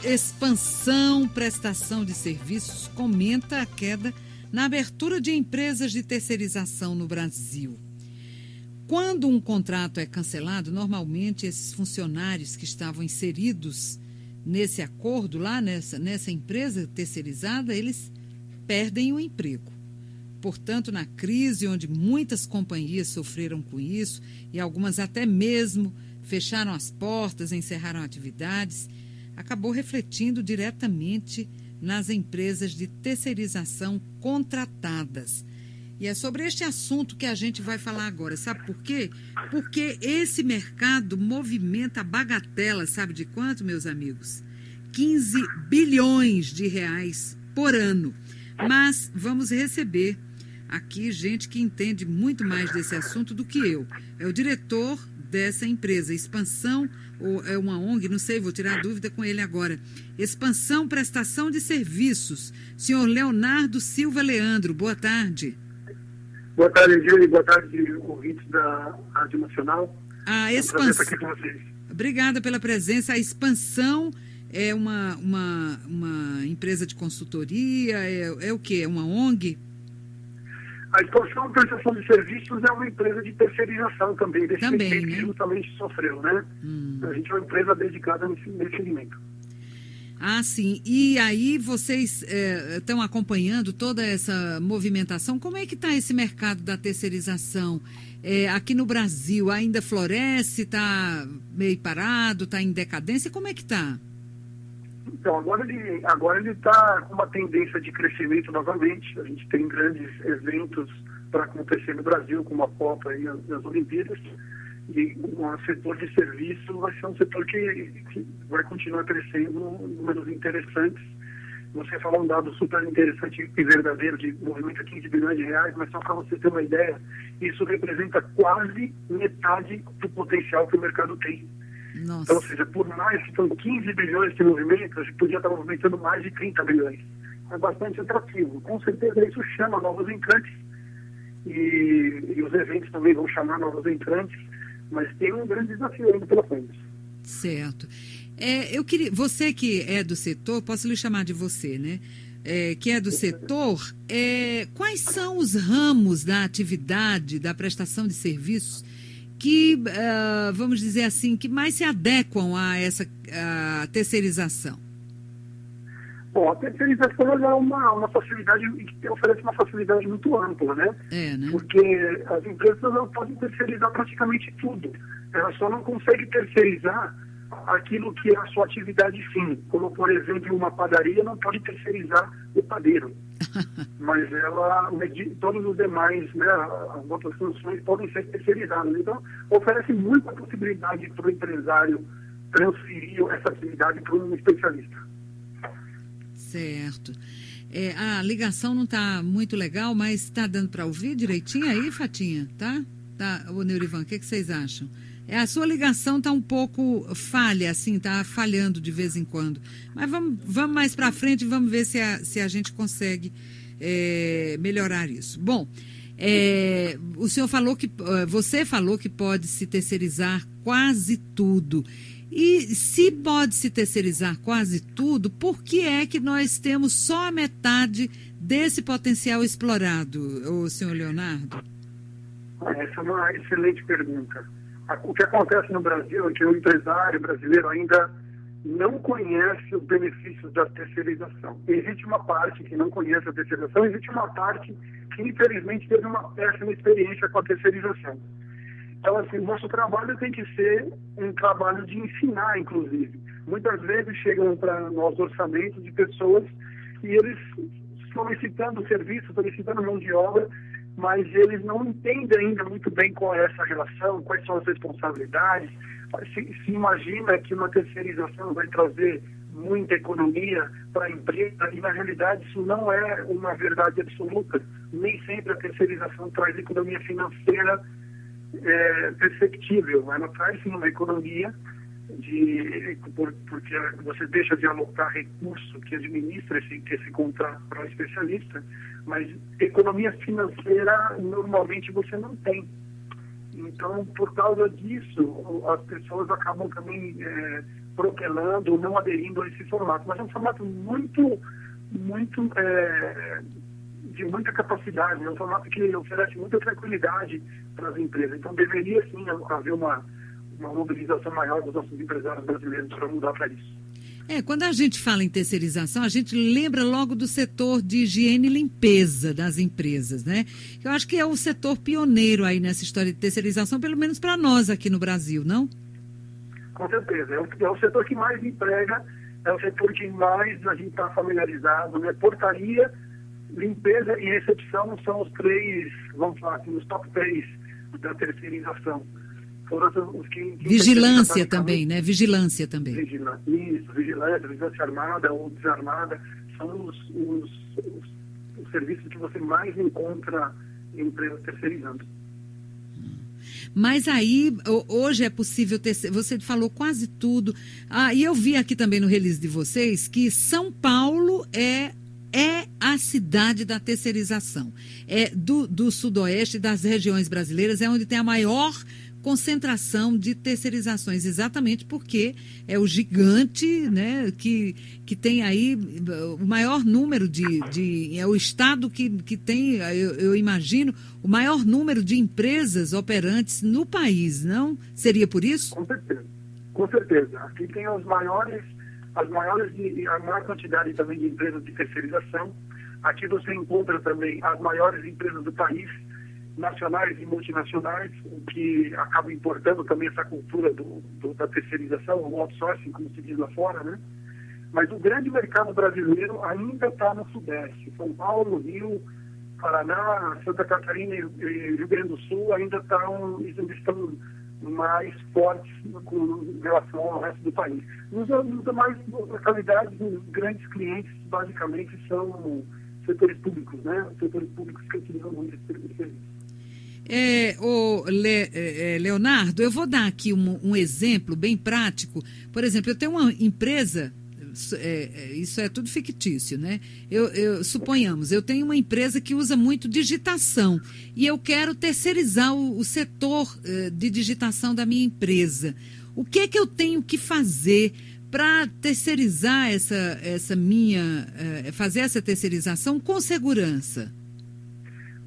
Expansão Prestação de Serviços comenta a queda na abertura de empresas de terceirização no Brasil. Quando um contrato é cancelado, normalmente esses funcionários que estavam inseridos nesse acordo lá, nessa empresa terceirizada, eles perdem o emprego. Portanto, na crise, onde muitas companhias sofreram com isso e algumas até mesmo fecharam as portas, encerraram atividades, acabou refletindo diretamente nas empresas de terceirização contratadas. E é sobre este assunto que a gente vai falar agora. Sabe por quê? Porque esse mercado movimenta a bagatela, sabe de quanto, meus amigos? 15 bilhões de reais por ano. Mas vamos receber aqui gente que entende muito mais desse assunto do que eu. É o diretor dessa empresa, Expansão, ou é uma ONG, não sei, vou tirar a dúvida com ele agora. Expansão Prestação de Serviços. Senhor Leonardo Silva Leandro, boa tarde. Boa tarde, Júlio. Boa tarde, ouvintes da Rádio Nacional. A Expansão. Aqui com vocês. Obrigada pela presença. A Expansão é uma empresa de consultoria, é o quê? É uma ONG? A Expansão Prestação de Serviços é uma empresa de terceirização também, desse segmento, né? Que justamente sofreu, né? A gente é uma empresa dedicada nesse segmento. Ah, sim. E aí vocês estão acompanhando toda essa movimentação. Como é que está esse mercado da terceirização? Aqui no Brasil ainda floresce, está meio parado, está em decadência? Como é que está? Então, agora ele está com uma tendência de crescimento novamente. A gente tem grandes eventos para acontecer no Brasil, como a Copa e as Olimpíadas. E o setor de serviço vai ser um setor que vai continuar crescendo em números interessantes. Você falou um dado super interessante e verdadeiro de movimento de 15 bilhões de reais, mas só para você ter uma ideia, isso representa quase metade do potencial que o mercado tem. Nossa. Então, ou seja, por mais que são 15 bilhões de movimento, a gente podia estar movimentando mais de 30 bilhões. É bastante atrativo. Com certeza isso chama novos entrantes e os eventos também vão chamar novos entrantes, mas tem um grande desafio ainda pela frente. Certo. Eu queria, você que é do setor, posso lhe chamar de você, né? Que é do setor, quais são os ramos da atividade, da prestação de serviços que, vamos dizer assim, que mais se adequam a essa terceirização? Bom, a terceirização é uma facilidade que oferece uma facilidade muito ampla, né? Né? Porque as empresas não podem terceirizar praticamente tudo. Elas só não conseguem terceirizar aquilo que é a sua atividade fim. Como, por exemplo, uma padaria não pode terceirizar o padeiro. Mas todos os demais, né, as outras funções podem ser terceirizadas. Então, oferece muita possibilidade para o empresário transferir essa atividade para um especialista. Certo. A ligação não está muito legal, mas está dando para ouvir direitinho aí, Fatinha? Tá? Ô, Neurivan, o que vocês acham? A sua ligação está um pouco falha, assim, está falhando de vez em quando. Mas vamos mais para frente e vamos ver se a gente consegue melhorar isso. Bom, o senhor falou você falou que pode se terceirizar quase tudo. E se pode se terceirizar quase tudo, por que é que nós temos só a metade desse potencial explorado, o senhor Leonardo? Essa é uma excelente pergunta. O que acontece no Brasil é que o empresário brasileiro ainda não conhece os benefícios da terceirização. Existe uma parte que não conhece a terceirização, existe uma parte que, infelizmente, teve uma péssima experiência com a terceirização. Então, assim, o nosso trabalho tem que ser um trabalho de ensinar, inclusive. Muitas vezes chegam para nós orçamentos de pessoas e eles solicitando serviço, solicitando mão de obra, mas eles não entendem ainda muito bem qual é essa relação, quais são as responsabilidades. Se imagina que uma terceirização vai trazer muita economia para a empresa e, na realidade, isso não é uma verdade absoluta. Nem sempre a terceirização traz economia financeira perceptível. Ela traz sim uma economia porque você deixa de alocar recurso que administra esse contrato para o especialista, mas economia financeira normalmente você não tem. Então, por causa disso, as pessoas acabam também protelando ou não aderindo a esse formato. Mas é um formato muito de muita capacidade, é um formato que oferece muita tranquilidade para as empresas. Então, deveria sim haver uma mobilização maior dos nossos empresários brasileiros para mudar para isso. Quando a gente fala em terceirização, a gente lembra logo do setor de higiene e limpeza das empresas, né? Eu acho que é o setor pioneiro aí nessa história de terceirização, pelo menos para nós aqui no Brasil, não? Com certeza. É o setor que mais emprega, é o setor que mais a gente está familiarizado, né? Portaria, limpeza e recepção são os três, vamos falar assim, os top 3 da terceirização. Os que vigilância também, né? Vigilância também. Vigilância armada ou desarmada são os serviços que você mais encontra em empresas terceirizando. Mas aí, hoje é possível ter... Você falou quase tudo. E eu vi aqui também no release de vocês que São Paulo é a cidade da terceirização. Do sudoeste, das regiões brasileiras, é onde tem a maior concentração de terceirizações, exatamente porque é o gigante, né, que tem aí o maior número é o estado que tem, eu imagino, o maior número de empresas operantes no país, não? Seria por isso? Com certeza. Aqui tem a maior quantidade também de empresas de terceirização. Aqui você encontra também as maiores empresas do país, nacionais e multinacionais, o que acaba importando também essa cultura da terceirização, o outsourcing, como se diz lá fora, né? Mas o grande mercado brasileiro ainda está no Sudeste. São Paulo, Rio, Paraná, Santa Catarina e Rio Grande do Sul ainda estão mais fortes com relação ao resto do país. Nos demais localidades, os grandes clientes, basicamente, são setores públicos, né? Setores públicos que utilizam muito esse tipo de serviço. Leonardo, eu vou dar aqui um exemplo bem prático. Por exemplo, eu tenho uma empresa, isso é tudo fictício, né? Suponhamos, eu tenho uma empresa que usa muito digitação e eu quero terceirizar o setor de digitação da minha empresa. O que é que eu tenho que fazer para terceirizar fazer essa terceirização com segurança?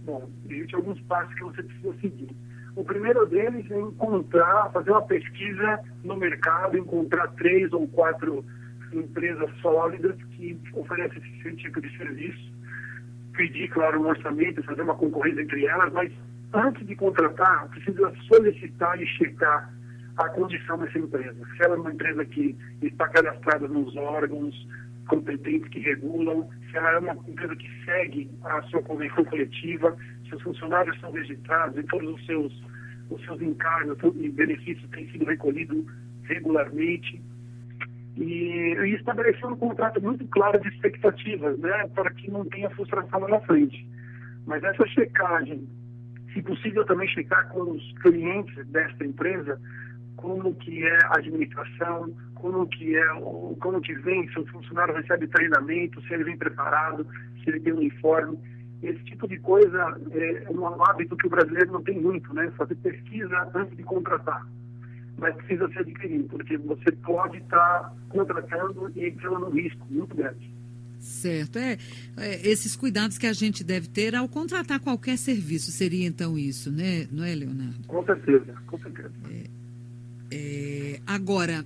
Bom, existem alguns passos que você precisa seguir. O primeiro deles é fazer uma pesquisa no mercado, encontrar 3 ou 4 empresas sólidas que oferecem esse tipo de serviço, pedir, claro, um orçamento, fazer uma concorrência entre elas, mas antes de contratar, precisa solicitar e checar a condição dessa empresa. Se ela é uma empresa que está cadastrada nos órgãos competentes que regulam, se ela é uma empresa que segue a sua convenção coletiva, se os funcionários são registrados e todos os seus encargos e benefícios têm sido recolhidos regularmente, e estabelecer um contrato muito claro de expectativas, né, para que não tenha frustração lá na frente. Mas essa checagem, se possível também checar com os clientes desta empresa, como que é a administração, como que vem, se o funcionário recebe treinamento, se ele vem preparado, se ele tem um uniforme. Esse tipo de coisa é um hábito que o brasileiro não tem muito, né? Fazer pesquisa antes de contratar. Mas precisa ser adquirido, porque você pode estar contratando e entrando num risco muito grande. Certo. Esses cuidados que a gente deve ter ao contratar qualquer serviço, seria então isso, né? Não é, Leonardo? Com certeza, com certeza. Agora,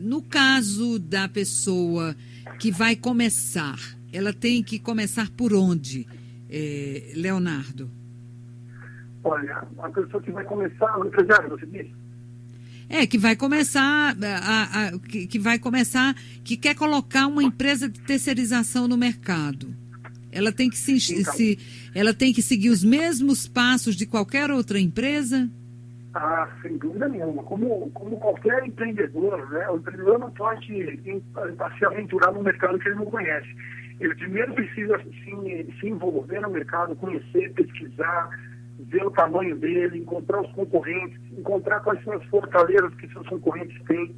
no caso da pessoa que vai começar, ela tem que começar por onde, Leonardo? Olha, a pessoa que vai começar, o empresário, você disse? Que vai começar, que quer colocar uma empresa de terceirização no mercado. Ela tem que ela tem que seguir os mesmos passos de qualquer outra empresa? Sem dúvida nenhuma. Como qualquer empreendedor, né? O empreendedor não pode se aventurar no mercado que ele não conhece. Ele primeiro precisa se envolver no mercado, conhecer, pesquisar, ver o tamanho dele, encontrar os concorrentes, encontrar quais são as fortalezas que seus concorrentes têm,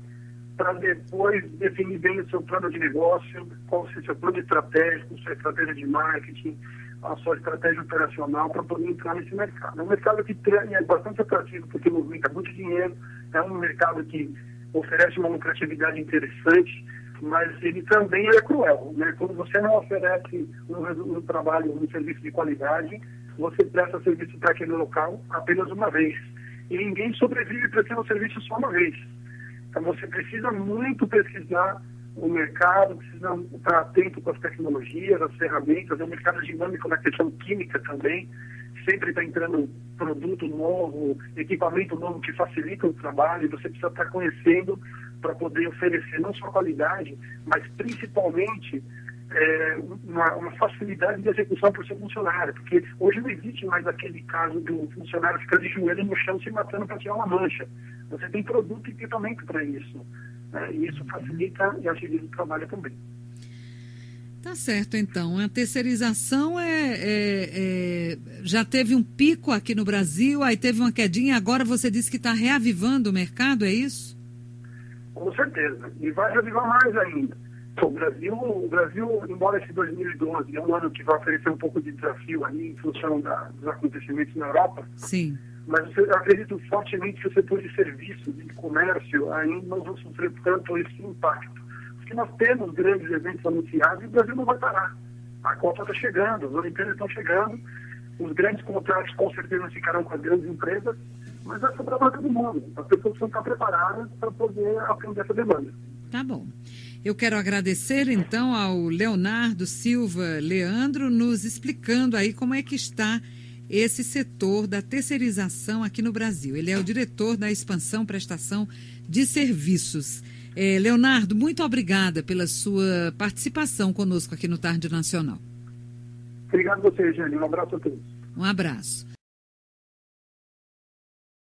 para depois definir bem o seu plano de negócio, qual seja o seu plano estratégico, sua estratégia de marketing, a sua estratégia operacional para poder entrar nesse mercado. É um mercado que é bastante atrativo porque movimenta muito dinheiro, é um mercado que oferece uma lucratividade interessante, mas ele também é cruel, né? Quando você não oferece um trabalho, um serviço de qualidade, você presta serviço para aquele local apenas uma vez. E ninguém sobrevive prestando serviço só uma vez. Então você precisa muito pesquisar o mercado, precisa estar atento com as tecnologias, as ferramentas, é um mercado dinâmico na questão química também, sempre está entrando produto novo, equipamento novo que facilita o trabalho, e você precisa estar conhecendo para poder oferecer não só qualidade, mas principalmente uma facilidade de execução para o seu funcionário, porque hoje não existe mais aquele caso do funcionário ficar de joelho no chão se matando para tirar uma mancha. Você tem produto e equipamento para isso, né? E isso facilita e agiliza o trabalho também. Tá certo, então. A terceirização já teve um pico aqui no Brasil, aí teve uma quedinha, agora você disse que está reavivando o mercado, é isso? Com certeza, e vai reavivar mais ainda. O Brasil, embora esse 2012 é um ano que vai oferecer um pouco de desafio aí em função dos acontecimentos na Europa, sim, mas eu acredito fortemente que o setor de serviços, de comércio, ainda não vão sofrer tanto esse impacto. Porque nós temos grandes eventos anunciados e o Brasil não vai parar. A Copa está chegando, as Olimpíadas estão chegando, os grandes contratos com certeza ficarão com as grandes empresas, mas vai sobrar para todo mundo. As pessoas precisam estar preparadas para poder atender essa demanda. Tá bom. Eu quero agradecer, então, ao Leonardo Silva Leandro, nos explicando aí como é que está esse setor da terceirização aqui no Brasil. Ele é o diretor da Expansão Prestação de Serviços. Leonardo, muito obrigada pela sua participação conosco aqui no Tarde Nacional. Obrigado a você, Jane. Um abraço a todos. Um abraço.